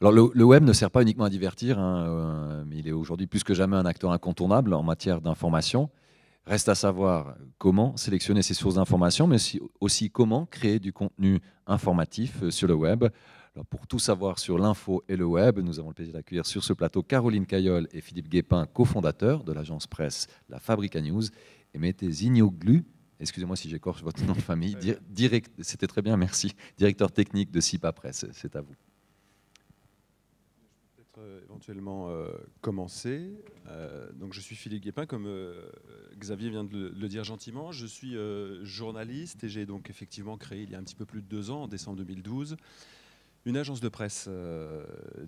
Alors le web ne sert pas uniquement à divertir, hein, mais il est aujourd'hui plus que jamais un acteur incontournable en matière d'information. Reste à savoir comment sélectionner ces sources d'information, mais aussi comment créer du contenu informatif sur le web. Alors pour tout savoir sur l'info et le web, nous avons le plaisir d'accueillir sur ce plateau Caroline Cayolle et Philippe Guépin, cofondateurs de l'agence presse La Fabrica News, et Mete Zignoglu, excusez-moi si j'écorche votre nom de famille, Très bien. c'était très bien, merci, directeur technique de SIPA Presse. C'est à vous. Peut-être éventuellement commencer. Donc je suis Philippe Guépin, comme Xavier vient de le dire gentiment. Je suis journaliste et j'ai donc effectivement créé il y a un petit peu plus de 2 ans, en décembre 2012, une agence de presse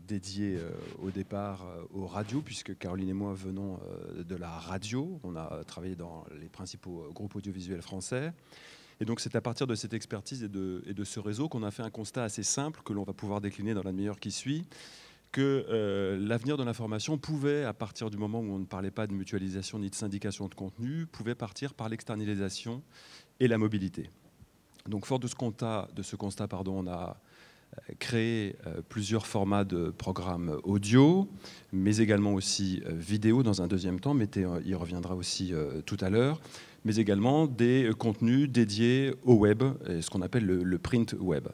dédiée au départ aux radios, puisque Caroline et moi venons de la radio. On a travaillé dans les principaux groupes audiovisuels français. Et donc c'est à partir de cette expertise et de ce réseau qu'on a fait un constat assez simple que l'on va pouvoir décliner dans la demi-heure qui suit, que l'avenir de l'information pouvait, à partir du moment où on ne parlait pas de mutualisation ni de syndication de contenu, pouvait partir par l'externalisation et la mobilité. Donc fort de ce constat, on a créé plusieurs formats de programmes audio, mais également aussi vidéo dans un deuxième temps, Mété y reviendra aussi tout à l'heure, mais également des contenus dédiés au web, ce qu'on appelle le print web.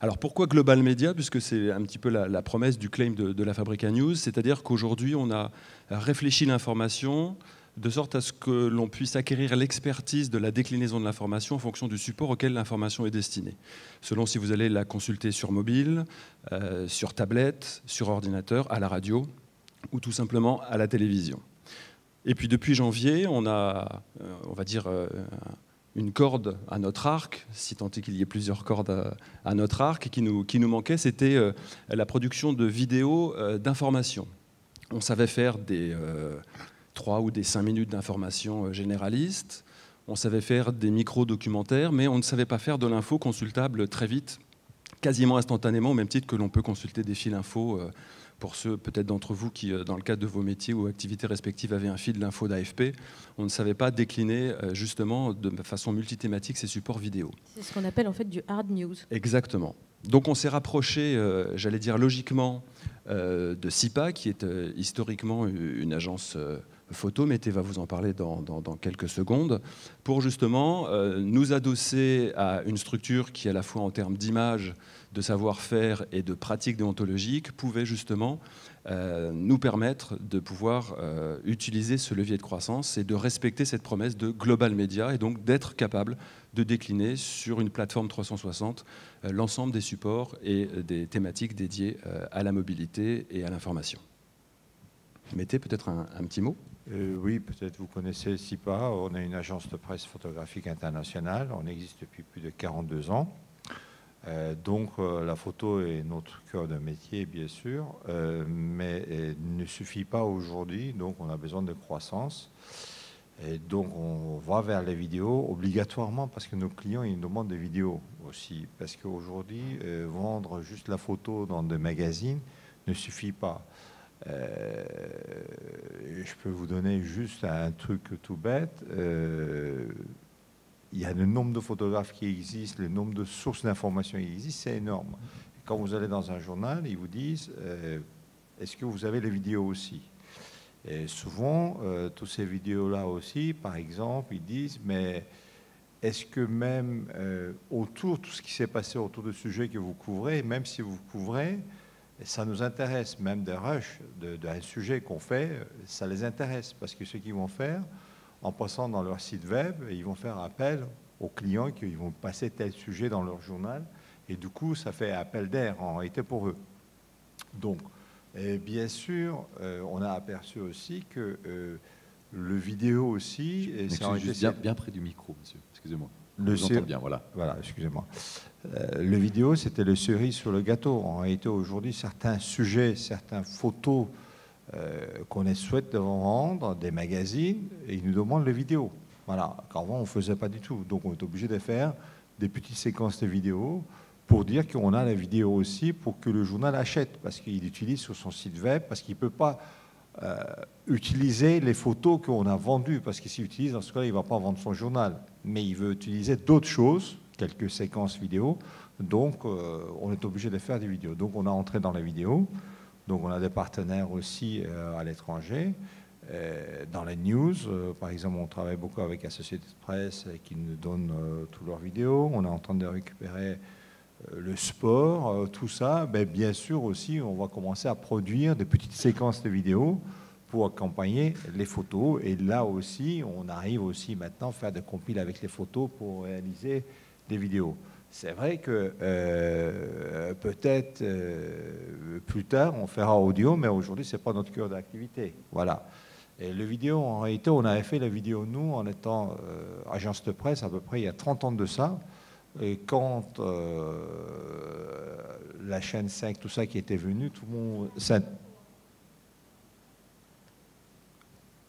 Alors pourquoi Global Media? Puisque c'est un petit peu la promesse du claim de la Fabrica News, c'est-à-dire qu'aujourd'hui on a réfléchi l'information de sorte à ce que l'on puisse acquérir l'expertise de la déclinaison de l'information en fonction du support auquel l'information est destinée. Selon si vous allez la consulter sur mobile, sur tablette, sur ordinateur, à la radio ou tout simplement à la télévision. Et puis depuis janvier, on a, on va dire, une corde à notre arc, si tant est qu'il y ait plusieurs cordes à notre arc, qui nous manquait, c'était la production de vidéos d'information. On savait faire des 3 ou des 5 minutes d'information généraliste, on savait faire des micro-documentaires, mais on ne savait pas faire de l'info consultable très vite, quasiment instantanément, au même titre que l'on peut consulter des fils info pour ceux peut-être d'entre vous qui, dans le cadre de vos métiers ou activités respectives, avaient un fil d'info d'AFP, on ne savait pas décliner justement de façon multithématique ces supports vidéo. C'est ce qu'on appelle en fait du hard news. Exactement. Donc on s'est rapproché, j'allais dire logiquement, de SIPA, qui est historiquement une agence photo, Mété va vous en parler dans quelques secondes, pour justement nous adosser à une structure qui, à la fois en termes d'image, de savoir-faire et de pratiques déontologiques, pouvait justement nous permettre de pouvoir utiliser ce levier de croissance et de respecter cette promesse de global média, et donc d'être capable de décliner sur une plateforme 360 l'ensemble des supports et des thématiques dédiées à la mobilité et à l'information. Mettez peut-être un petit mot. Oui, peut-être vous connaissez SIPA. On est une agence de presse photographique internationale. On existe depuis plus de 42 ans. Donc la photo est notre cœur de métier, bien sûr, mais il ne suffit pas aujourd'hui. Donc on a besoin de croissance. Et donc on va vers les vidéos obligatoirement parce que nos clients ils nous demandent des vidéos aussi. Parce qu'aujourd'hui, vendre juste la photo dans des magazines ne suffit pas. Je peux vous donner juste un truc tout bête. Il y a le nombre de photographes qui existent, le nombre de sources d'informations qui existent, c'est énorme. Quand vous allez dans un journal, ils vous disent est-ce que vous avez les vidéos aussi? Et souvent, toutes ces vidéos-là aussi, par exemple, ils disent mais est-ce que même autour, tout ce qui s'est passé autour du sujet que vous couvrez, même si vous couvrez, ça nous intéresse, même des rushs d'un sujet qu'on fait, ça les intéresse, parce que ce qu'ils vont faire, en passant dans leur site web, ils vont faire appel aux clients qui vont passer tel sujet dans leur journal, et du coup, ça fait appel d'air en réalité pour eux. Donc, bien sûr, on a aperçu aussi que le vidéo aussi... Bien près du micro, monsieur, excusez-moi. Je vous entends bien, voilà. Voilà, excusez-moi. Le vidéo, c'était le cerise sur le gâteau. En réalité, aujourd'hui, certains sujets, certaines photos qu'on souhaite vendre, des magazines, et ils nous demandent les vidéos. Voilà, qu'avant, on ne faisait pas du tout. Donc, on est obligé de faire des petites séquences de vidéos pour dire qu'on a la vidéo aussi pour que le journal achète, parce qu'il utilise sur son site web, parce qu'il ne peut pas utiliser les photos qu'on a vendues, parce que s'il utilise, dans ce cas-là, il ne va pas vendre son journal. Mais il veut utiliser d'autres choses, quelques séquences vidéo, Donc, on est obligé de faire des vidéos. Donc, on a entré dans les vidéos. Donc, on a des partenaires aussi à l'étranger. Dans les news, par exemple, on travaille beaucoup avec la société de presse qui nous donne toutes leurs vidéos. On est en train de récupérer le sport, tout ça. Mais bien sûr aussi, on va commencer à produire des petites séquences de vidéos pour accompagner les photos. Et là aussi, on arrive aussi maintenant à faire des compiles avec les photos pour réaliser des vidéos. C'est vrai que peut-être plus tard, on fera audio, mais aujourd'hui, ce n'est pas notre cœur d'activité. Voilà. Et le vidéo, en réalité, on avait fait la vidéo, nous, en étant agence de presse, à peu près il y a 30 ans de ça. Et quand la chaîne 5, tout ça qui était venu, tout le monde...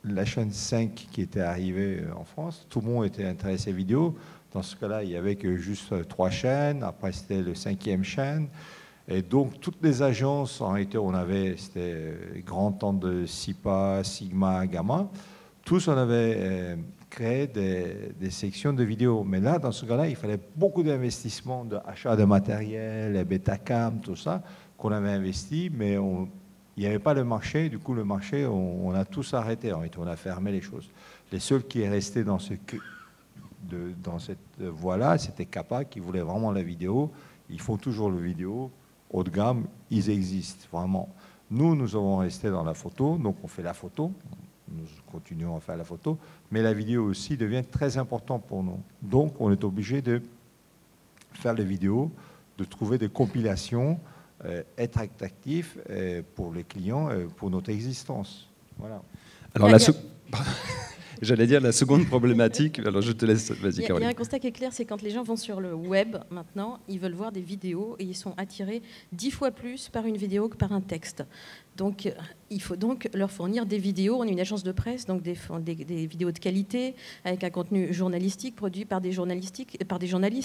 La chaîne 5 qui était arrivée en France, tout le monde était intéressé vidéo. Dans ce cas-là, il n'y avait que juste 3 chaînes. Après, c'était le 5e chaîne. Et donc, toutes les agences, en réalité, on avait, c'était grand temps de SIPA, Sigma, Gamma. Tous, on avait créé des sections de vidéos. Mais là, dans ce cas-là, il fallait beaucoup d'investissements, d'achat de matériel, Betacam, tout ça, qu'on avait investi, mais il n'y avait pas le marché. Du coup, le marché, on a tous arrêté. En réalité, on a fermé les choses. Les seuls qui est resté dans cette voie-là, c'était Kappa qui voulait vraiment la vidéo. Ils font toujours le vidéo. Haut de gamme, ils existent vraiment. Nous avons resté dans la photo, donc on fait la photo. Nous continuons à faire la photo. Mais la vidéo aussi devient très importante pour nous. Donc, on est obligé de faire les vidéos, de trouver des compilations, être actif pour les clients, pour notre existence. Voilà. Alors, j'allais dire la seconde problématique, alors je te laisse, vas-y Caroline. Il y a un constat qui est clair, c'est quand les gens vont sur le web, maintenant, ils veulent voir des vidéos et ils sont attirés 10 fois plus par une vidéo que par un texte. Donc, il faut donc leur fournir des vidéos. On est une agence de presse, donc des vidéos de qualité, avec un contenu journalistique produit par des journalistes.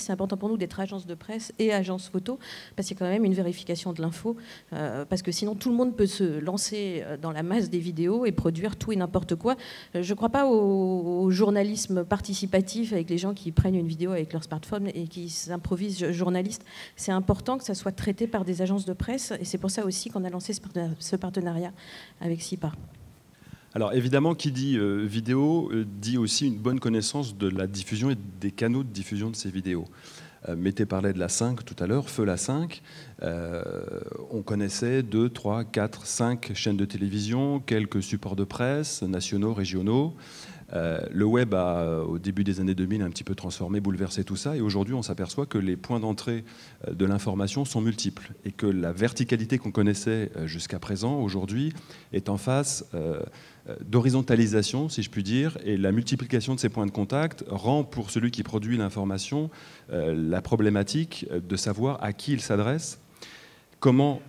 C'est important pour nous d'être agence de presse et agence photo, parce qu'il y a quand même une vérification de l'info, parce que sinon tout le monde peut se lancer dans la masse des vidéos et produire tout et n'importe quoi. Je ne crois pas au journalisme participatif avec les gens qui prennent une vidéo avec leur smartphone et qui s'improvisent journalistes. C'est important que ça soit traité par des agences de presse, et c'est pour ça aussi qu'on a lancé ce partenariat avec SIPA. Alors évidemment, qui dit vidéo dit aussi une bonne connaissance de la diffusion et des canaux de diffusion de ces vidéos. Mété parlait de la 5 tout à l'heure, Feu la 5. On connaissait 2, 3, 4, 5 chaînes de télévision, quelques supports de presse, nationaux, régionaux. Le web a, au début des années 2000, un petit peu transformé, bouleversé tout ça. Et aujourd'hui, on s'aperçoit que les points d'entrée de l'information sont multiples. Et que la verticalité qu'on connaissait jusqu'à présent, aujourd'hui, est en face d'horizontalisation, si je puis dire. Et la multiplication de ces points de contact rend, pour celui qui produit l'information, la problématique de savoir à qui il s'adresse. Comment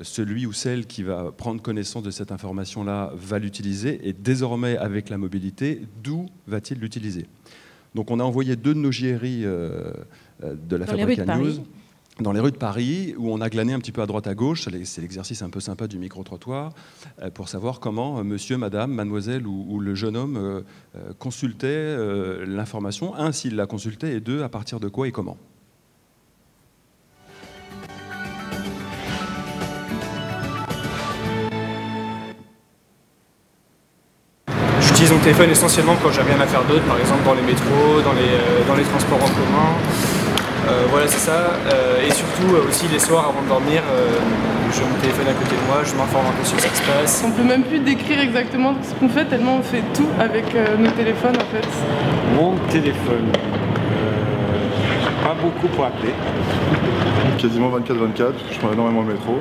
celui ou celle qui va prendre connaissance de cette information-là va l'utiliser, et désormais, avec la mobilité, d'où va-t-il l'utiliser? Donc on a envoyé 2 de nos JRI de la Fabrica News dans les rues de Paris, où on a glané un petit peu à droite à gauche, c'est l'exercice un peu sympa du micro-trottoir, pour savoir comment monsieur, madame, mademoiselle ou le jeune homme consultait l'information. 1, s'il la consultait, et 2, à partir de quoi et comment. J'utilise mon téléphone essentiellement quand j'ai rien à faire d'autre, par exemple dans les métros, dans les transports en commun. Voilà, c'est ça. Et surtout aussi les soirs avant de dormir, je mets mon téléphone à côté de moi, je m'informe un peu sur ce qui se passe. On peut même plus décrire exactement ce qu'on fait tellement on fait tout avec nos téléphones en fait. Mon téléphone, pas beaucoup pour appeler. Quasiment 24/24, parce que je prends énormément le métro.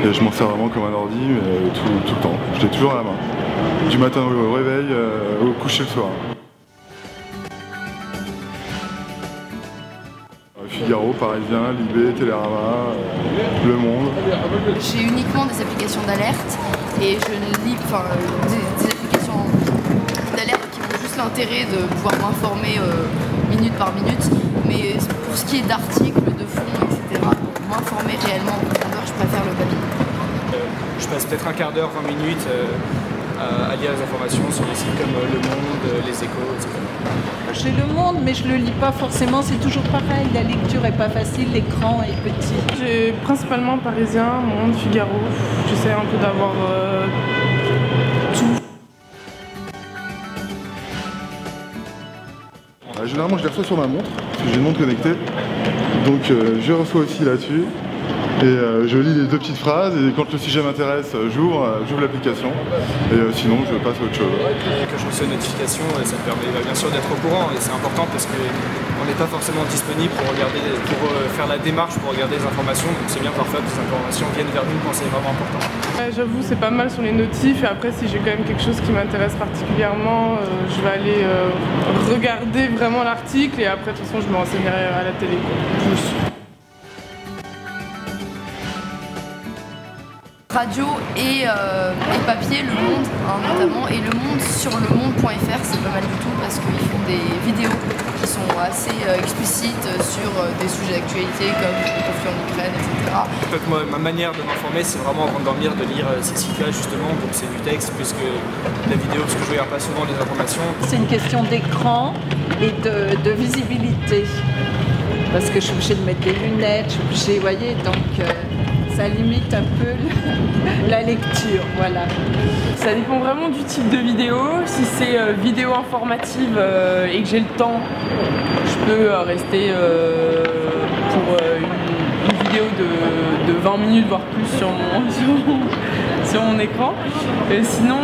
Et je m'en sers vraiment comme un ordi, mais tout le temps. Je l'ai toujours à la main. Du matin au réveil, au coucher le soir. Figaro, Parisien, Libé, Télérama, Le Monde. J'ai uniquement des applications d'alerte et je lis des applications d'alerte qui ont juste l'intérêt de pouvoir m'informer minute par minute. Mais pour ce qui est d'articles, de fond, etc., pour m'informer réellement en profondeur, je préfère le papier. Je passe peut-être un quart d'heure, 20 minutes à lire les informations sur des sites comme Le Monde, Les Échos, etc. J'ai Le Monde, mais je ne le lis pas forcément, c'est toujours pareil, la lecture n'est pas facile, l'écran est petit. J'ai principalement Parisien, Monde, Figaro. J'essaie un peu d'avoir tout. Généralement, je les reçois sur ma montre, parce que j'ai une montre connectée. Donc, je reçois aussi là-dessus. Et je lis les 2 petites phrases, et quand le sujet m'intéresse, j'ouvre l'application. Et sinon, je passe à autre chose. Quand je reçois une notification, ça me permet bien sûr d'être au courant. Et c'est important parce qu'on n'est pas forcément disponible pour faire la démarche, pour regarder les informations. Donc c'est bien parfois que les informations viennent vers nous quand c'est vraiment important. J'avoue, c'est pas mal sur les notifs. Et après, si j'ai quand même quelque chose qui m'intéresse particulièrement, je vais aller regarder vraiment l'article. Et après, de toute façon, je me renseignerai à la télé. Plus. Radio et papier, Le Monde notamment, et Le Monde sur lemonde.fr, c'est pas mal du tout parce qu'ils font des vidéos qui sont assez explicites sur des sujets d'actualité comme le conflit en Ukraine, etc. En fait, moi, ma manière de m'informer, c'est vraiment avant de dormir de lire ces sites-là justement, donc c'est du texte plus que la vidéo, parce que je regarde pas souvent les informations. C'est une question d'écran et de visibilité, parce que je suis obligée de mettre des lunettes, je suis obligée, vous voyez, donc... ça limite un peu la lecture, voilà. Ça dépend vraiment du type de vidéo. Si c'est vidéo informative et que j'ai le temps, je peux rester pour une vidéo de 20 minutes, voire plus sur mon écran. Et sinon,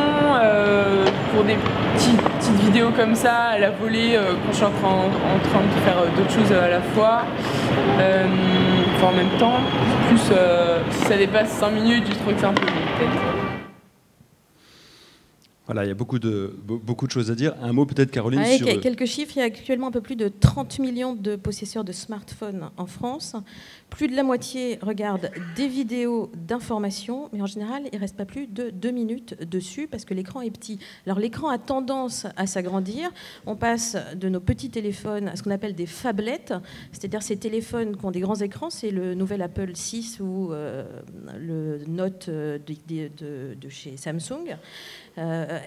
pour des petites vidéos comme ça, à la volée, quand je suis en train de faire d'autres choses à la fois, en même temps, plus si ça dépasse 5 minutes, je trouve que c'est un peu peut-être. Voilà, il y a beaucoup de choses à dire. Un mot peut-être, Caroline, sur... Quelques chiffres. Il y a actuellement un peu plus de 30 millions de possesseurs de smartphones en France. Plus de la moitié regardent des vidéos d'information, mais en général, il ne reste pas plus de 2 minutes dessus parce que l'écran est petit. Alors l'écran a tendance à s'agrandir. On passe de nos petits téléphones à ce qu'on appelle des phablettes, c'est-à-dire ces téléphones qui ont des grands écrans. C'est le nouvel Apple 6 ou le Note de chez Samsung.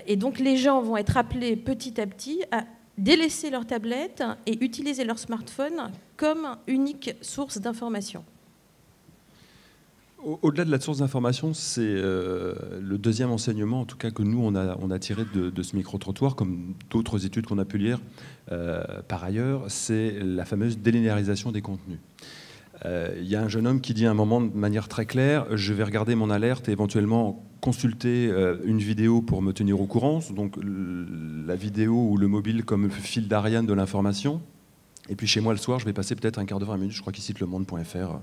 Et donc les gens vont être appelés petit à petit à délaisser leur tablette et utiliser leur smartphone comme unique source d'information. Au-delà de la source d'information, c'est le deuxième enseignement, en tout cas que nous on a tiré de ce micro-trottoir, comme d'autres études qu'on a pu lire par ailleurs, c'est la fameuse délinéarisation des contenus. Il y a un jeune homme qui dit à un moment de manière très claire, je vais regarder mon alerte et éventuellement consulter une vidéo pour me tenir au courant, donc la vidéo ou le mobile comme fil d'Ariane de l'information. Et puis chez moi le soir, je vais passer peut-être un quart d'heure, 20 minutes, je crois qu'il cite le monde.fr,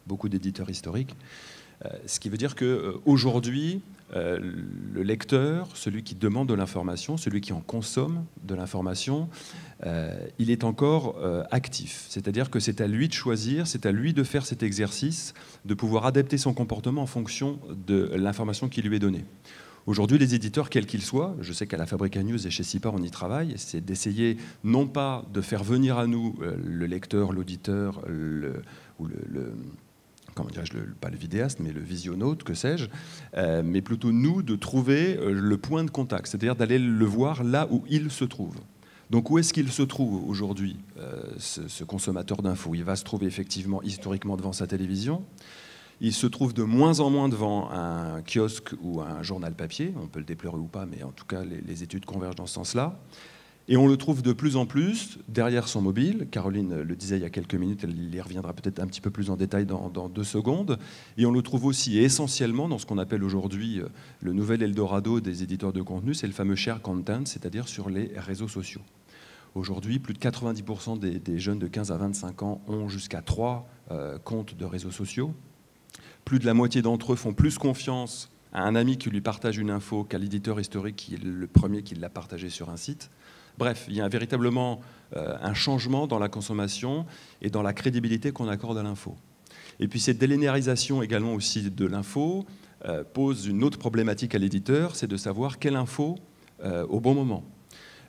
beaucoup d'éditeurs historiques. Ce qui veut dire qu'aujourd'hui, le lecteur, celui qui demande de l'information, celui qui en consomme de l'information, il est encore actif. C'est-à-dire que c'est à lui de choisir, c'est à lui de faire cet exercice, de pouvoir adapter son comportement en fonction de l'information qui lui est donnée. Aujourd'hui, les éditeurs, quels qu'ils soient, je sais qu'à la Fabrica News et chez CIPAR, on y travaille, c'est d'essayer non pas de faire venir à nous le lecteur, l'auditeur, comment dirais-je, pas le vidéaste, mais le visionnaute, que sais-je, mais plutôt nous de trouver le point de contact, c'est-à-dire d'aller le voir là où il se trouve. Donc où est-ce qu'il se trouve aujourd'hui, ce consommateur d'infos? Il va se trouver effectivement historiquement devant sa télévision. Il se trouve de moins en moins devant un kiosque ou un journal papier. On peut le déplorer ou pas, mais en tout cas, les études convergent dans ce sens-là. Et on le trouve de plus en plus derrière son mobile. Caroline le disait il y a quelques minutes, elle y reviendra peut-être un petit peu plus en détail dans 2 secondes. Et on le trouve aussi essentiellement dans ce qu'on appelle aujourd'hui le nouvel Eldorado des éditeurs de contenu, c'est le fameux share content, c'est-à-dire sur les réseaux sociaux. Aujourd'hui, plus de 90% des jeunes de 15 à 25 ans ont jusqu'à 3 comptes de réseaux sociaux. Plus de la moitié d'entre eux font plus confiance à un ami qui lui partage une info qu'à l'éditeur historique qui est le premier qui l'a partagé sur un site. Bref, il y a véritablement un changement dans la consommation et dans la crédibilité qu'on accorde à l'info. Et puis cette délinéarisation également aussi de l'info pose une autre problématique à l'éditeur, c'est de savoir quelle info au bon moment.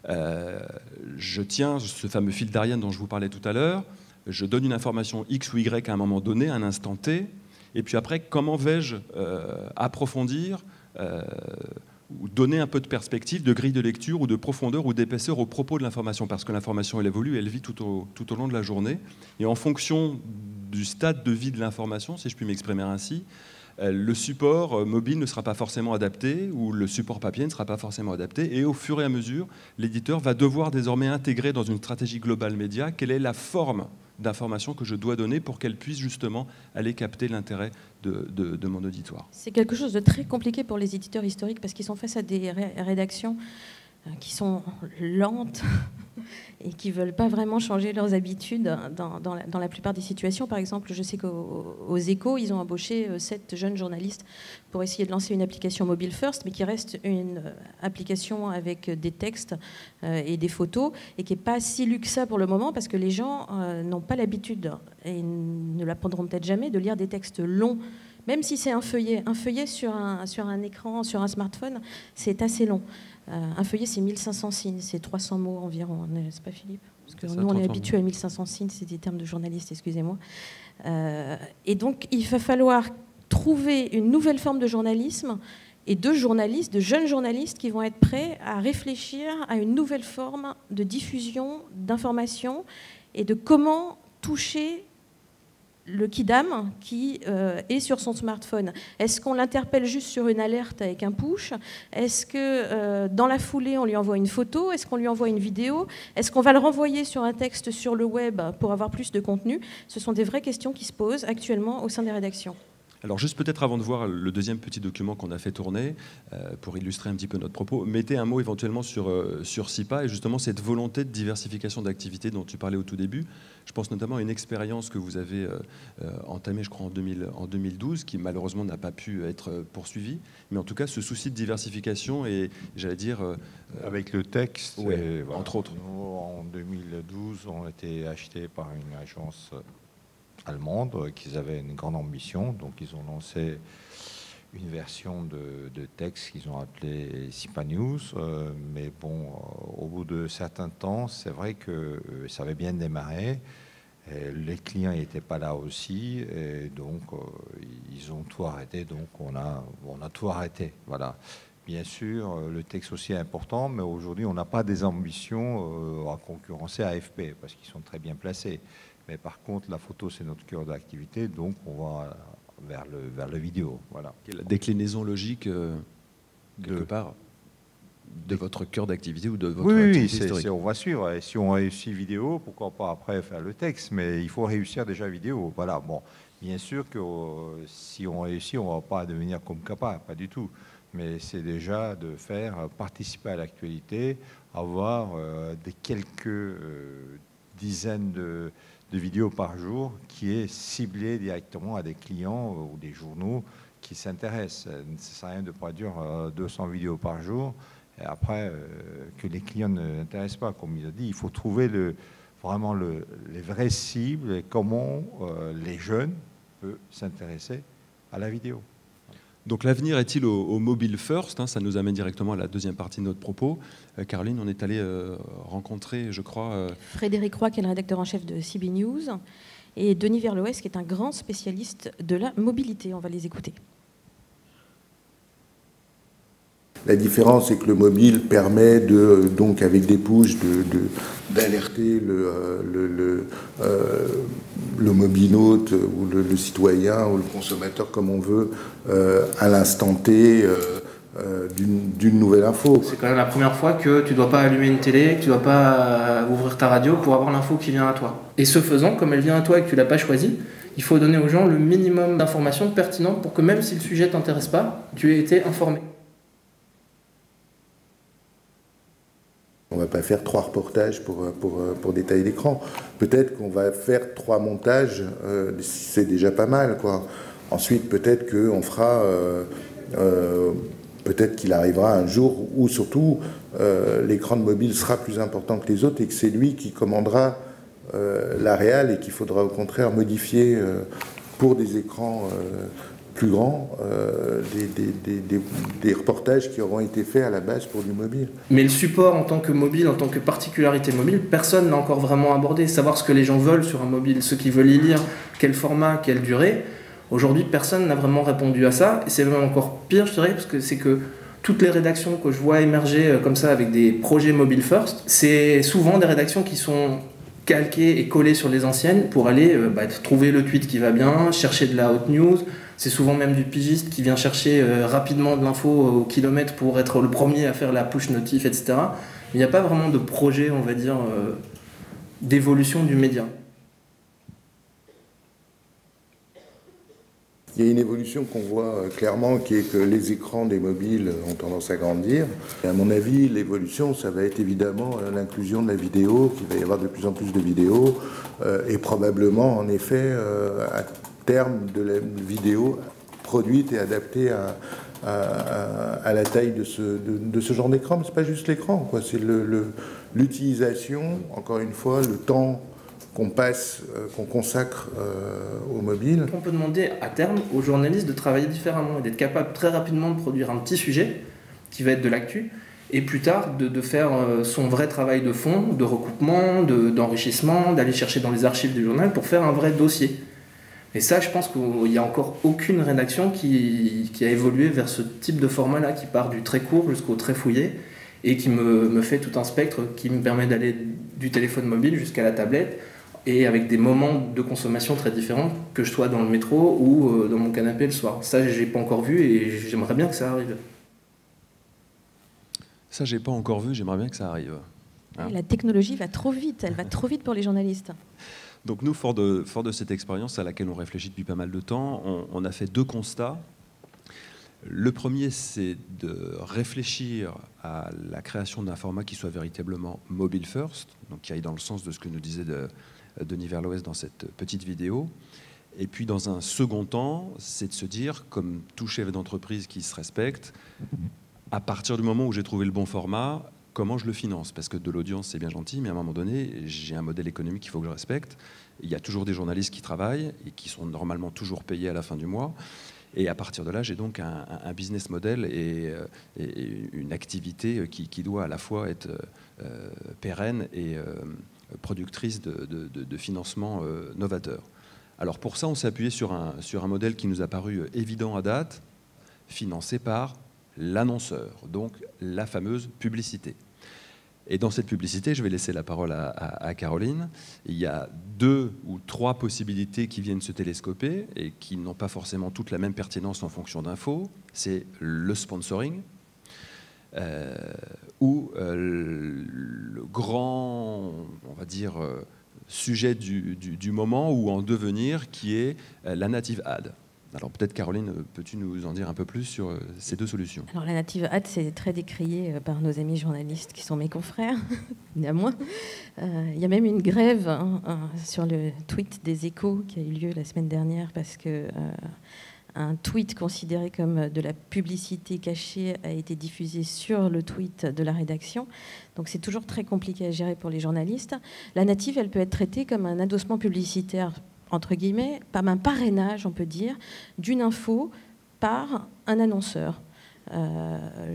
Je tiens ce fameux fil d'Ariane dont je vous parlais tout à l'heure, je donne une information X ou Y à un moment donné, à un instant T, et puis après, comment vais-je approfondir donner un peu de perspective, de grille de lecture ou de profondeur ou d'épaisseur au propos de l'information, parce que l'information, elle évolue, elle vit tout au long de la journée. Et en fonction du stade de vie de l'information, si je puis m'exprimer ainsi, le support mobile ne sera pas forcément adapté ou le support papier ne sera pas forcément adapté. Et au fur et à mesure, l'éditeur va devoir désormais intégrer dans une stratégie globale média quelle est la forme d'information que je dois donner pour qu'elle puisse justement aller capter l'intérêt de mon auditoire. C'est quelque chose de très compliqué pour les éditeurs historiques parce qu'ils sont face à des rédactions qui sont lentes et qui ne veulent pas vraiment changer leurs habitudes dans la plupart des situations. Par exemple, je sais qu'aux Échos, ils ont embauché 7 jeunes journalistes pour essayer de lancer une application mobile first, mais qui reste une application avec des textes et des photos, et qui n'est pas si luxe que ça pour le moment, parce que les gens n'ont pas l'habitude, et ne l'apprendront peut-être jamais, de lire des textes longs. Même si c'est un feuillet sur un écran, sur un smartphone, c'est assez long. Un feuillet, c'est 1500 signes, c'est 300 mots environ, n'est-ce pas Philippe? Parce que nous, on est habitués à 1500 signes, c'est des termes de journalistes, excusez-moi. Et donc, il va falloir trouver une nouvelle forme de journalisme et de journalistes, de jeunes journalistes qui vont être prêts à réfléchir à une nouvelle forme de diffusion d'informations et de comment toucher le kidam qui est sur son smartphone. Est-ce qu'on l'interpelle juste sur une alerte avec un push? Est-ce que dans la foulée, on lui envoie une photo? Est-ce qu'on lui envoie une vidéo? Est-ce qu'on va le renvoyer sur un texte sur le web pour avoir plus de contenu? Ce sont des vraies questions qui se posent actuellement au sein des rédactions. Alors juste peut-être avant de voir le deuxième petit document qu'on a fait tourner, pour illustrer un petit peu notre propos, mettez un mot éventuellement sur SIPA et justement cette volonté de diversification d'activités dont tu parlais au tout début. Je pense notamment à une expérience que vous avez entamée, je crois, en 2012, qui malheureusement n'a pas pu être poursuivie. Mais en tout cas, ce souci de diversification et, j'allais dire... avec le texte, ouais, voilà. Entre autres. Nous, en 2012, on a été achetés par une agence allemande, qu'ils avaient une grande ambition, donc ils ont lancé une version de texte qu'ils ont appelée SIPA News, mais bon, au bout de certains temps, c'est vrai que ça avait bien démarré, et les clients n'étaient pas là aussi, et donc ils ont tout arrêté, donc on a tout arrêté, voilà. Bien sûr, le texte aussi est important, mais aujourd'hui, on n'a pas des ambitions à concurrencer AFP, parce qu'ils sont très bien placés. Mais par contre, la photo, c'est notre cœur d'activité, donc on va vers le vidéo. Voilà. La déclinaison logique, quelque part, de votre cœur d'activité ou de votre activité historique. On va suivre. Et si on réussit vidéo, pourquoi pas après faire le texte? Mais il faut réussir déjà vidéo. Voilà. Bon, bien sûr que si on réussit, on ne va pas devenir comme Capa, pas du tout. Mais c'est déjà de faire participer à l'actualité, avoir des quelques dizaines de vidéos par jour qui est ciblé directement à des clients ou des journaux qui s'intéressent. Ça ne sert à rien de produire 200 vidéos par jour et après que les clients ne n'intéressent pas. Comme il a dit, il faut trouver vraiment les vraies cibles et comment les jeunes peuvent s'intéresser à la vidéo. Donc l'avenir est-il au mobile first, hein, ça nous amène directement à la deuxième partie de notre propos. Caroline, on est allé rencontrer, je crois... Frédéric Roy, qui est le rédacteur en chef de CB News, et Denis Verloès, qui est un grand spécialiste de la mobilité. On va les écouter. La différence, c'est que le mobile permet donc avec des pushs d'alerter le mobinaute ou le citoyen ou le consommateur, comme on veut, à l'instant T d'une nouvelle info. C'est quand même la première fois que tu ne dois pas allumer une télé, que tu ne dois pas ouvrir ta radio pour avoir l'info qui vient à toi. Et ce faisant, comme elle vient à toi et que tu ne l'as pas choisie, il faut donner aux gens le minimum d'informations pertinentes pour que même si le sujet ne t'intéresse pas, tu aies été informé. On ne va pas faire 3 reportages pour des tailles d'écran. Peut-être qu'on va faire 3 montages, c'est déjà pas mal, quoi. Ensuite, peut-être qu'on fera... peut-être qu'il arrivera un jour où, surtout, l'écran de mobile sera plus important que les autres et que c'est lui qui commandera la réal et qu'il faudra au contraire modifier pour des écrans plus grands, des reportages qui auront été faits à la base pour du mobile. Mais le support en tant que mobile, en tant que particularité mobile, personne n'a encore vraiment abordé. Savoir ce que les gens veulent sur un mobile, ce qu'ils veulent y lire, quel format, quelle durée. Aujourd'hui, personne n'a vraiment répondu à ça. Et c'est même encore pire, je dirais, parce que c'est que toutes les rédactions que je vois émerger comme ça avec des projets mobile first, c'est souvent des rédactions qui sont calquées et collées sur les anciennes pour aller trouver le tweet qui va bien, chercher de la hot news. C'est souvent même du pigiste qui vient chercher rapidement de l'info au kilomètre pour être le premier à faire la push notif, etc. Il n'y a pas vraiment de projet, on va dire, d'évolution du média. Il y a une évolution qu'on voit clairement, qui est que les écrans des mobiles ont tendance à grandir. Et à mon avis, l'évolution, ça va être évidemment l'inclusion de la vidéo, qu'il va y avoir de plus en plus de vidéos, et probablement, en effet, à terme, de la vidéo produite et adaptée à la taille de ce genre d'écran. Mais ce n'est pas juste l'écran, quoi. C'est l'utilisation, encore une fois, le temps qu'on passe, qu'on consacre au mobile. On peut demander à terme aux journalistes de travailler différemment et d'être capable très rapidement de produire un petit sujet qui va être de l'actu et plus tard de faire son vrai travail de fond, de recoupement, d'enrichissement, d'aller chercher dans les archives du journal pour faire un vrai dossier. Et ça, je pense qu'il n'y a encore aucune rédaction qui a évolué vers ce type de format-là, qui part du très court jusqu'au très fouillé et qui me fait tout un spectre qui me permet d'aller du téléphone mobile jusqu'à la tablette, et avec des moments de consommation très différents, que je sois dans le métro ou dans mon canapé le soir. Ça, j'ai pas encore vu et j'aimerais bien que ça arrive. Ça, j'ai pas encore vu, j'aimerais bien que ça arrive. Hein ? La technologie va trop vite, elle va trop vite pour les journalistes. Donc nous, fort de cette expérience à laquelle on réfléchit depuis pas mal de temps, on a fait 2 constats. Le premier, c'est de réfléchir à la création d'un format qui soit véritablement mobile first, donc qui aille dans le sens de ce que nous disait Denis Verloès dans cette petite vidéo. Et puis dans un second temps, c'est de se dire, comme tout chef d'entreprise qui se respecte, à partir du moment où j'ai trouvé le bon format, comment je le finance? Parce que de l'audience, c'est bien gentil, mais à un moment donné, j'ai un modèle économique qu'il faut que je respecte. Il y a toujours des journalistes qui travaillent et qui sont normalement toujours payés à la fin du mois. Et à partir de là, j'ai donc un business model et une activité qui doit à la fois être pérenne et productrice de financement novateur. Alors pour ça, on s'est appuyé sur un modèle qui nous a paru évident à date, financé par l'annonceur, donc la fameuse publicité. Et dans cette publicité, je vais laisser la parole à Caroline. Il y a 2 ou 3 possibilités qui viennent se télescoper et qui n'ont pas forcément toutes la même pertinence en fonction d'infos. C'est le sponsoring ou le grand, on va dire, sujet du moment ou en devenir qui est la native ad. Alors peut-être Caroline, peux-tu nous en dire un peu plus sur ces 2 solutions? Alors la native ad, c'est très décrié par nos amis journalistes qui sont mes confrères, il y a moins. Il y a même une grève sur le tweet des Échos qui a eu lieu la semaine dernière parce que un tweet considéré comme de la publicité cachée a été diffusé sur le tweet de la rédaction. Donc c'est toujours très compliqué à gérer pour les journalistes. La native, elle peut être traitée comme un adossement publicitaire, entre guillemets, par un parrainage, on peut dire, d'une info par un annonceur.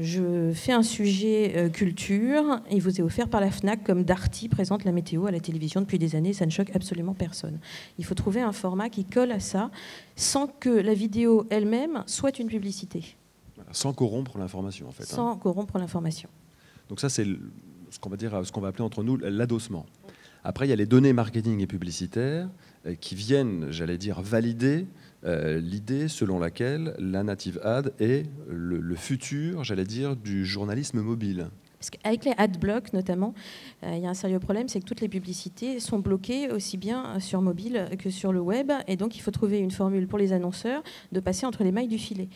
Je fais un sujet culture, il vous est offert par la FNAC, comme Darty présente la météo à la télévision depuis des années, ça ne choque absolument personne. Il faut trouver un format qui colle à ça, sans que la vidéo elle-même soit une publicité. Voilà, sans corrompre l'information, en fait. Sans corrompre l'information. Donc ça, c'est ce qu'on va appeler entre nous l'adossement. Après, il y a les données marketing et publicitaires qui viennent, j'allais dire, valider l'idée selon laquelle la native ad est le futur, j'allais dire, du journalisme mobile. Parce qu'avec les adblocks notamment, il y a un sérieux problème, c'est que toutes les publicités sont bloquées aussi bien sur mobile que sur le web, et donc il faut trouver une formule pour les annonceurs de passer entre les mailles du filet.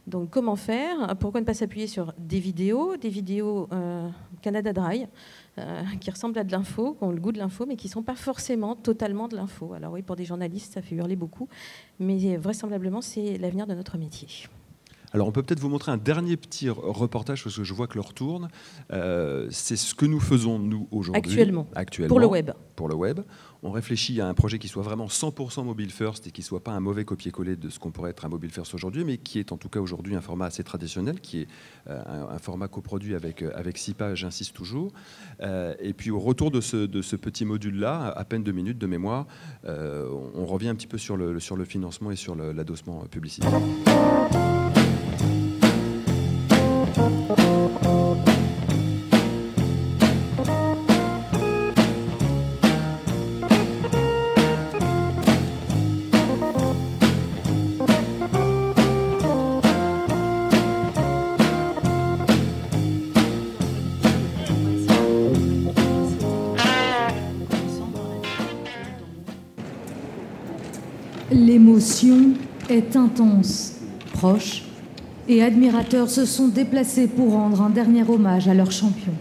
Donc comment faire? Pourquoi ne pas s'appuyer sur des vidéos Canada Dry, qui ressemblent à de l'info, qui ont le goût de l'info, mais qui ne sont pas forcément totalement de l'info. Alors oui, pour des journalistes, ça fait hurler beaucoup, mais vraisemblablement, c'est l'avenir de notre métier. Alors on peut peut-être vous montrer un dernier petit reportage, parce que je vois que l'heure tourne. C'est ce que nous faisons, nous, aujourd'hui. Actuellement, pour le web. Pour le web. On réfléchit à un projet qui soit vraiment 100% mobile first et qui ne soit pas un mauvais copier-coller de ce qu'on pourrait être un mobile first aujourd'hui, mais qui est en tout cas aujourd'hui un format assez traditionnel, qui est un format coproduit avec SIPA, j'insiste toujours. Et puis au retour de ce petit module-là, à peine 2 minutes de mémoire, on revient un petit peu sur le financement et sur l'adossement publicitaire. L'émotion est intense. Proches et admirateurs se sont déplacés pour rendre un dernier hommage à leur champion.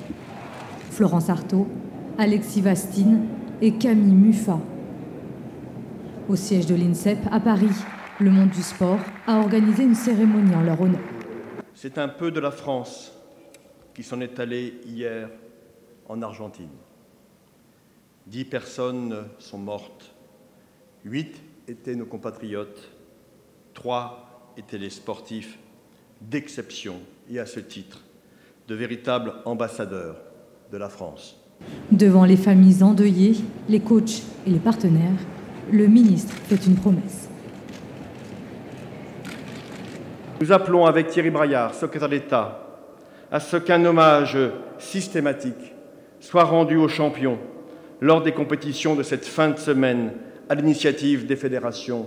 Florence Artaud, Alexis Vastine et Camille Muffat. Au siège de l'INSEP, à Paris, le monde du sport a organisé une cérémonie en leur honneur. C'est un peu de la France qui s'en est allé hier en Argentine. 10 personnes sont mortes. 8 étaient nos compatriotes. 3 étaient les sportifs d'exception et à ce titre, de véritables ambassadeurs de la France. Devant les familles endeuillées, les coachs et les partenaires, le ministre fait une promesse. Nous appelons avec Thierry Braillard, secrétaire d'État, à ce qu'un hommage systématique soit rendu aux champions lors des compétitions de cette fin de semaine à l'initiative des fédérations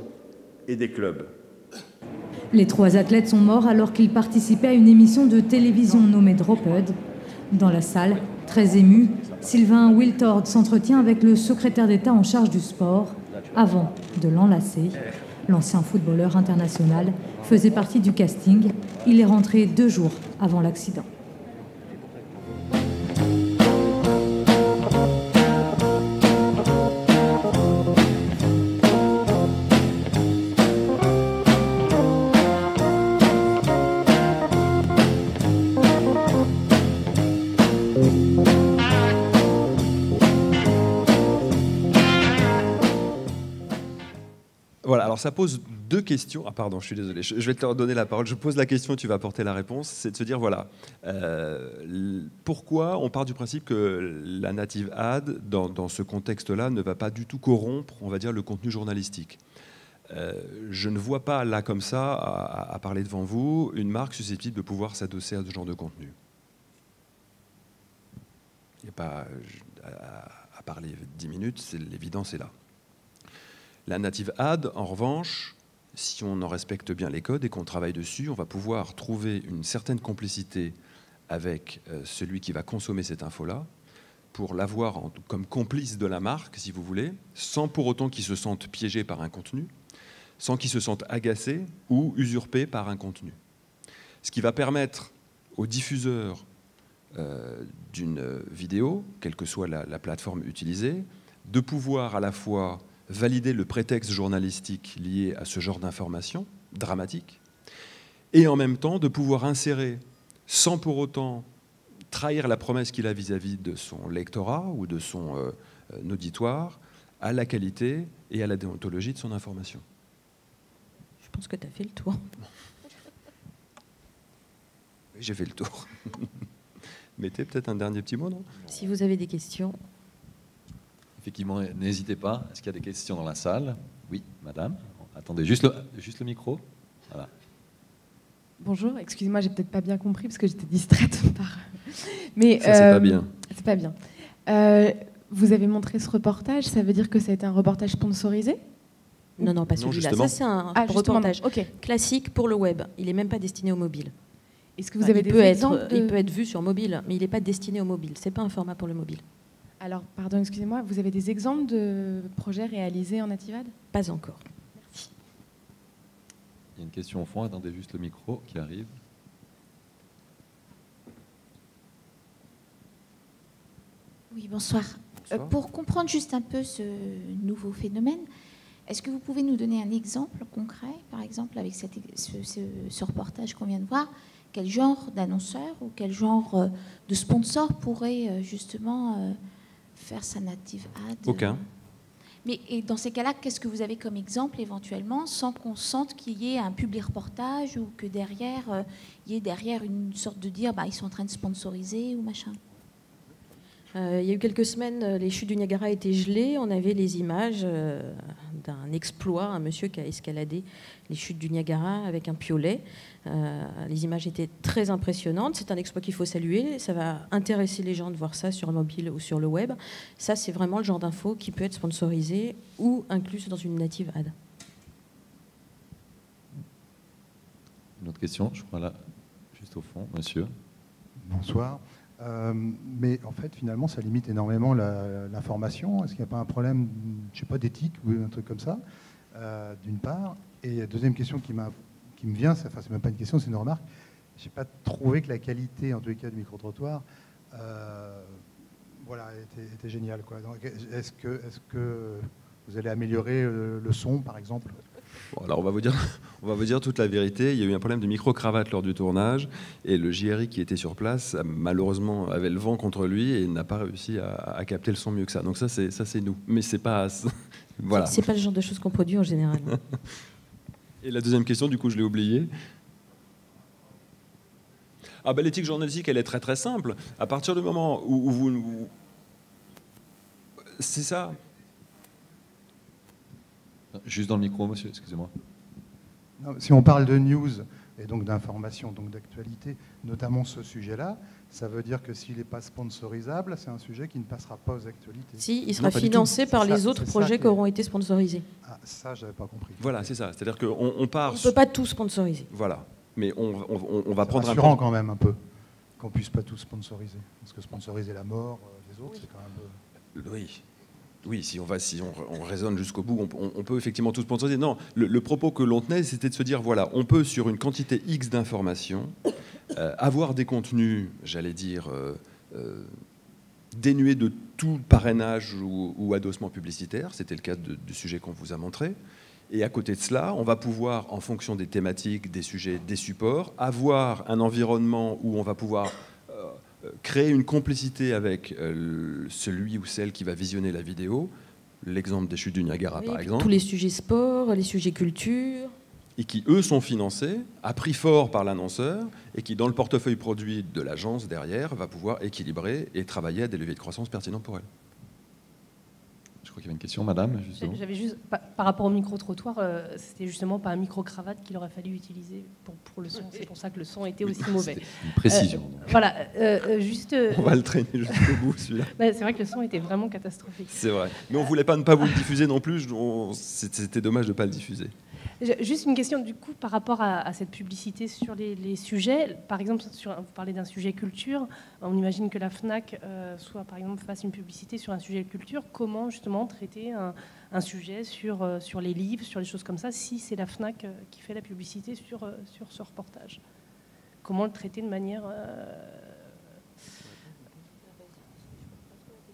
et des clubs. Les 3 athlètes sont morts alors qu'ils participaient à une émission de télévision nommée Dropped. Dans la salle, très ému, Sylvain Wiltord s'entretient avec le secrétaire d'État en charge du sport avant de l'enlacer. L'ancien footballeur international faisait partie du casting. Il est rentré 2 jours avant l'accident. Voilà, alors ça pose 2 questions. Ah pardon, je suis désolé, je vais te redonner la parole. Je pose la question, tu vas apporter la réponse. C'est de se dire, voilà, pourquoi on part du principe que la native ad, dans ce contexte-là, ne va pas du tout corrompre, on va dire, le contenu journalistique. Je ne vois pas là, comme ça, à parler devant vous, une marque susceptible de pouvoir s'adosser à ce genre de contenu. Il n'y a pas à parler 10 minutes, l'évidence est là. La native ad, en revanche, si on en respecte bien les codes et qu'on travaille dessus, on va pouvoir trouver une certaine complicité avec celui qui va consommer cette info-là, pour l'avoir comme complice de la marque, si vous voulez, sans pour autant qu'il se sente piégé par un contenu, sans qu'il se sente agacé ou usurpé par un contenu. Ce qui va permettre aux diffuseurs d'une vidéo, quelle que soit la plateforme utilisée, de pouvoir à la fois valider le prétexte journalistique lié à ce genre d'informations dramatiques, et en même temps de pouvoir insérer, sans pour autant trahir la promesse qu'il a vis-à-vis de son lectorat ou de son auditoire, à la qualité et à la déontologie de son information. Je pense que tu as fait le tour. Oui, j'ai fait le tour. Mettez peut-être un dernier petit mot, non? Si vous avez des questions. Effectivement, n'hésitez pas. Est-ce qu'il y a des questions dans la salle? Oui, madame. Attendez, juste le micro. Voilà. Bonjour, excusez-moi, j'ai peut-être pas bien compris parce que j'étais distraite par... Mais, ça, c'est pas bien. C'est pas bien. Vous avez montré ce reportage, ça veut dire que ça a été un reportage sponsorisé? Non, non, pas celui-là. Ça, c'est un reportage classique pour le web. Il n'est même pas destiné au mobile. Est-ce que vous avez il peut être vu sur mobile, mais il n'est pas destiné au mobile. Ce n'est pas un format pour le mobile. Alors, pardon, excusez-moi, vous avez des exemples de projets réalisés en native ad? Pas encore. Merci. Il y a une question au fond, attendez juste le micro qui arrive. Oui, bonsoir. Pour comprendre juste un peu ce nouveau phénomène, est-ce que vous pouvez nous donner un exemple concret, par exemple, avec ce reportage qu'on vient de voir? Quel genre d'annonceur ou quel genre de sponsor pourrait justement faire sa native ad? Aucun. Mais et dans ces cas-là, qu'est-ce que vous avez comme exemple éventuellement, sans qu'on sente qu'il y ait un public reportage ou que derrière, il y ait derrière une sorte de dire ils sont en train de sponsoriser ou machin? Il y a eu quelques semaines, les chutes du Niagara étaient gelées. On avait les images d'un exploit, un monsieur qui a escaladé les chutes du Niagara avec un piolet. Les images étaient très impressionnantes. C'est un exploit qu'il faut saluer. Ça va intéresser les gens de voir ça sur le mobile ou sur le web. Ça, c'est vraiment le genre d'info qui peut être sponsorisé ou inclus dans une native ad. Une autre question, je crois là, juste au fond, monsieur. Bonsoir. Mais en fait, finalement, ça limite énormément l'information. Est-ce qu'il n'y a pas un problème, je sais pas, d'éthique ou un truc comme ça? d'une part. Et deuxième question qui me vient, enfin c'est même pas une question, c'est une remarque. J'ai pas trouvé que la qualité, en tous les cas, du micro-trottoir, voilà, était géniale, quoi. Est-ce que vous allez améliorer le son, par exemple? Bon, alors on va vous dire toute la vérité. Il y a eu un problème de micro-cravate lors du tournage et le JRI qui était sur place, malheureusement, avait le vent contre lui et n'a pas réussi à capter le son mieux que ça. Donc ça, c'est nous. Mais c'est pas... voilà. C'est pas le genre de choses qu'on produit en général. Et la deuxième question, du coup, je l'ai oubliée. Ah ben, l'éthique journalistique, elle est très très simple. À partir du moment où vous... C'est ça. Juste dans le micro, monsieur, excusez-moi. Si on parle de news et donc d'information, donc d'actualité, notamment ce sujet-là, ça veut dire que s'il n'est pas sponsorisable, c'est un sujet qui ne passera pas aux actualités. Si, il sera financé par les autres projets qui auront été sponsorisés. Ah, ça, je n'avais pas compris. Voilà, c'est ça. C'est-à-dire qu'on part... On ne peut pas tout sponsoriser. Voilà. Mais on va prendre rassurant quand même un peu qu'on ne puisse pas tout sponsoriser. Parce que sponsoriser la mort des autres, c'est quand même... Oui, si on raisonne jusqu'au bout, on peut effectivement tout sponsoriser. Non, le propos que l'on tenait, c'était de se dire, voilà, on peut, sur une quantité X d'informations, avoir des contenus, j'allais dire, dénués de tout parrainage ou adossement publicitaire. C'était le cas du sujet qu'on vous a montré. Et à côté de cela, on va pouvoir, en fonction des thématiques, des sujets, des supports, avoir un environnement où on va pouvoir créer une complicité avec celui ou celle qui va visionner la vidéo. L'exemple des chutes du Niagara, par exemple. Tous les sujets sport, les sujets culture. Et qui, eux, sont financés à prix fort par l'annonceur et qui, dans le portefeuille produit de l'agence derrière, va pouvoir équilibrer et travailler à des leviers de croissance pertinents pour elle. Je crois qu'il y avait une question, madame. J'avais juste, par rapport au micro-trottoir, c'était justement pas un micro-cravate qu'il aurait fallu utiliser pour le son. C'est pour ça que le son était aussi mauvais. Une précision. Voilà, juste... On va le traîner jusqu'au bout, celui-là. C'est vrai que le son était vraiment catastrophique. C'est vrai. Mais on ne voulait pas vous le diffuser non plus. C'était dommage de ne pas le diffuser. Juste une question, du coup, par rapport à cette publicité sur les sujets. Par exemple, vous parlez d'un sujet culture. On imagine que la FNAC par exemple, fasse une publicité sur un sujet culture. Comment, justement, traiter un sujet sur les livres, sur les choses comme ça, si c'est la FNAC qui fait la publicité sur ce reportage? Comment le traiter de manière...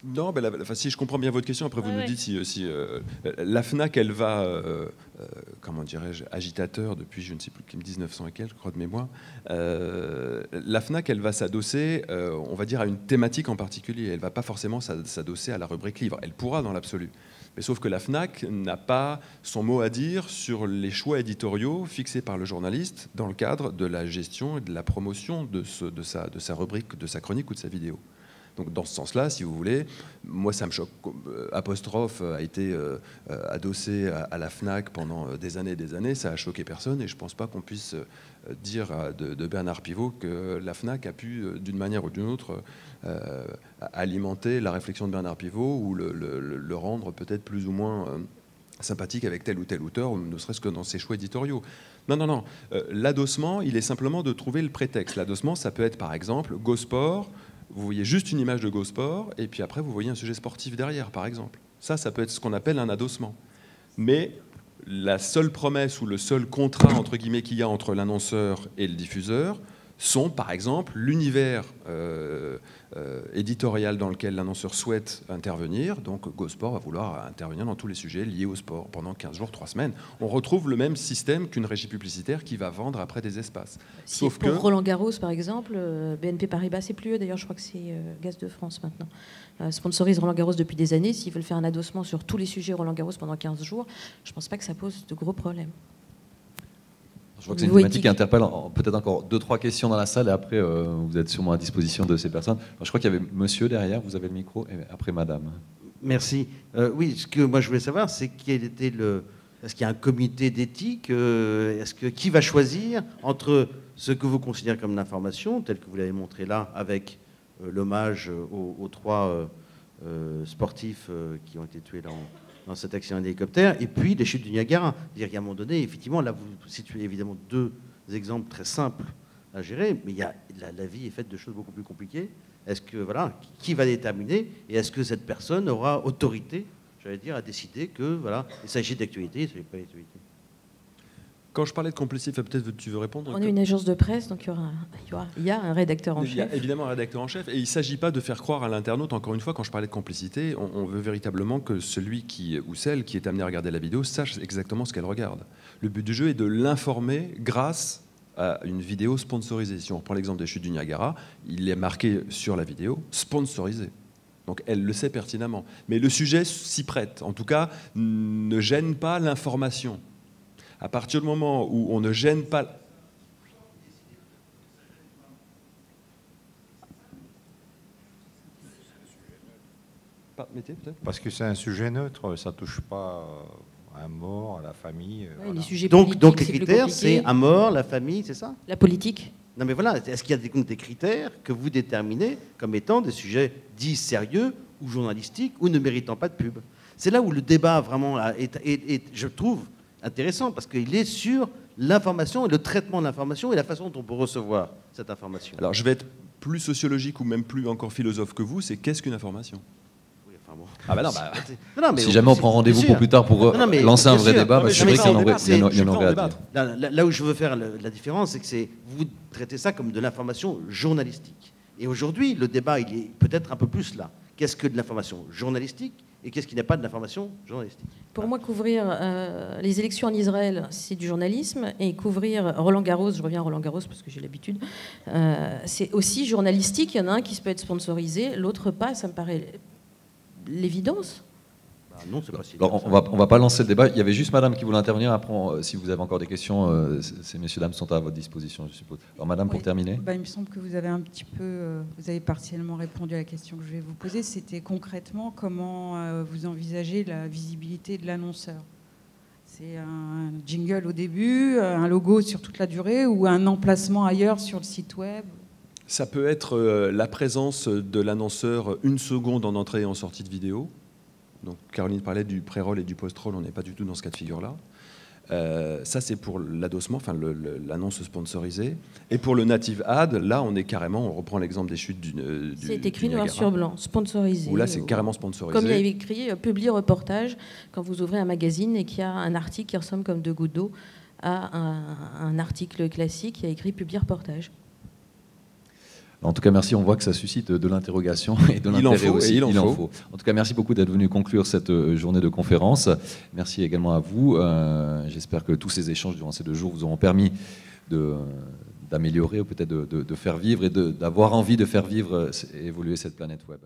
Non, si je comprends bien votre question, après vous nous dites si la FNAC, elle va, comment dirais-je, agitateur depuis, je ne sais plus, 1900 et quelques, je crois de mémoire. La FNAC, elle va s'adosser, on va dire, à une thématique en particulier. Elle ne va pas forcément s'adosser à la rubrique livre. Elle pourra dans l'absolu. Mais sauf que la FNAC n'a pas son mot à dire sur les choix éditoriaux fixés par le journaliste dans le cadre de la gestion et de la promotion de sa rubrique, de sa chronique ou de sa vidéo. Donc dans ce sens-là, si vous voulez, moi ça me choque. Apostrophe a été adossé à la FNAC pendant des années, ça a choqué personne et je ne pense pas qu'on puisse dire de Bernard Pivot que la FNAC a pu, d'une manière ou d'une autre, alimenter la réflexion de Bernard Pivot ou le rendre peut-être plus ou moins sympathique avec tel ou tel auteur, ou ne serait-ce que dans ses choix éditoriaux. Non. L'adossement, il est simplement de trouver le prétexte. L'adossement, ça peut être par exemple GoSport. Vous voyez juste une image de GoSport et puis après vous voyez un sujet sportif derrière, par exemple. Ça peut être ce qu'on appelle un adossement. Mais la seule promesse ou le seul contrat entre guillemets qu'il y a entre l'annonceur et le diffuseur sont, par exemple, l'univers éditorial dans lequel l'annonceur souhaite intervenir. Donc GoSport va vouloir intervenir dans tous les sujets liés au sport pendant 15 jours, 3 semaines. On retrouve le même système qu'une régie publicitaire qui va vendre après des espaces. Sauf pour Roland Garros, par exemple, BNP Paribas, c'est plus eux, d'ailleurs je crois que c'est Gaz de France maintenant, sponsorise Roland Garros depuis des années. S'ils veulent faire un adossement sur tous les sujets Roland Garros pendant 15 jours, je ne pense pas que ça pose de gros problèmes. Je vois que c'est une thématique qui interpelle peut-être encore 2-3 questions dans la salle et après vous êtes sûrement à disposition de ces personnes. Alors, je crois qu'il y avait monsieur derrière, vous avez le micro, et après madame. Merci. Oui, ce que moi je voulais savoir, c'est est-ce qu'il y a un comité d'éthique, qui va choisir entre ce que vous considérez comme l'information, tel que vous l'avez montré là, avec l'hommage aux 3 sportifs qui ont été tués dans cet accident d'hélicoptère, et puis les chutes du Niagara. C'est-à-dire qu'à un moment donné, effectivement, là, vous situez évidemment 2 exemples très simples à gérer, mais la vie est faite de choses beaucoup plus compliquées. Est-ce que, qui va déterminer, et est-ce que cette personne aura autorité, j'allais dire, a décidé que, voilà, il s'agit d'actualité, il ne s'agit pas d'actualité. Quand je parlais de complicité, peut-être tu veux répondre. On est une agence de presse, donc il y a un rédacteur en chef. Il y a évidemment un rédacteur en chef. Et il ne s'agit pas de faire croire à l'internaute, encore une fois, quand je parlais de complicité, on veut véritablement que celui ou celle qui est amené à regarder la vidéo sache exactement ce qu'elle regarde. Le but du jeu est de l'informer grâce à une vidéo sponsorisée. Si on reprend l'exemple des chutes du Niagara, il est marqué sur la vidéo « sponsorisé ». Donc elle le sait pertinemment. Mais le sujet s'y prête. En tout cas, ne gêne pas l'information. À partir du moment où on ne gêne pas... Parce que c'est un sujet neutre, ça ne touche pas à un mort, à la famille. Ouais, voilà. Donc les critères, c'est un mort, la famille, c'est ça? La politique. Non mais voilà, est-ce qu'il y a des critères que vous déterminez comme étant des sujets dits sérieux ou journalistiques ou ne méritant pas de pub? C'est là où le débat vraiment est, je trouve, intéressant, parce qu'il est sur l'information et le traitement de l'information et la façon dont on peut recevoir cette information. Alors je vais être plus sociologique ou même plus encore philosophe que vous, c'est qu'est-ce qu'une information? Ah bah non, non, mais si jamais on prend rendez-vous pour plus tard pour lancer un vrai débat, c'est vrai qu'il y en aurait à dire. Là où je veux faire la différence, c'est que vous traitez ça comme de l'information journalistique. Et aujourd'hui, le débat, il est peut-être un peu plus là. Qu'est-ce que de l'information journalistique et qu'est-ce qui n'est pas de l'information journalistique? Pour moi, couvrir les élections en Israël, c'est du journalisme. Et couvrir Roland-Garros, je reviens à Roland-Garros parce que j'ai l'habitude, c'est aussi journalistique. Il y en a un qui peut être sponsorisé, l'autre pas. Ça me paraît l'évidence. Non, c'est pas si Alors, on va pas lancer le débat. Il y avait juste madame qui voulait intervenir. Après, si vous avez encore des questions, ces messieurs, dames sont à votre disposition, je suppose. Alors, madame, pour terminer. Il me semble que vous avez un petit peu, vous avez partiellement répondu à la question que je vais vous poser. C'était concrètement comment vous envisagez la visibilité de l'annonceur. C'est un jingle au début, un logo sur toute la durée ou un emplacement ailleurs sur le site web? Ça peut être la présence de l'annonceur une seconde en entrée et en sortie de vidéo. Donc Caroline parlait du pré-roll et du post-roll, on n'est pas du tout dans ce cas de figure-là. Ça, c'est pour l'adossement, enfin l'annonce sponsorisée. Et pour le native ad, là, on est carrément, on reprend l'exemple des chutes du c'est écrit noir sur blanc, sponsorisé. Où là, c'est carrément sponsorisé. Comme il y avait écrit publie reportage, quand vous ouvrez un magazine et qu'il y a un article qui ressemble comme deux gouttes d'eau à un article classique qui a écrit publie reportage. En tout cas, merci. On voit que ça suscite de l'interrogation et de l'intérêt aussi. Il en faut. En tout cas, merci beaucoup d'être venu conclure cette journée de conférence. Merci également à vous. J'espère que tous ces échanges durant ces 2 jours vous auront permis d'améliorer ou peut-être de faire vivre et d'avoir envie de faire vivre et évoluer cette planète web.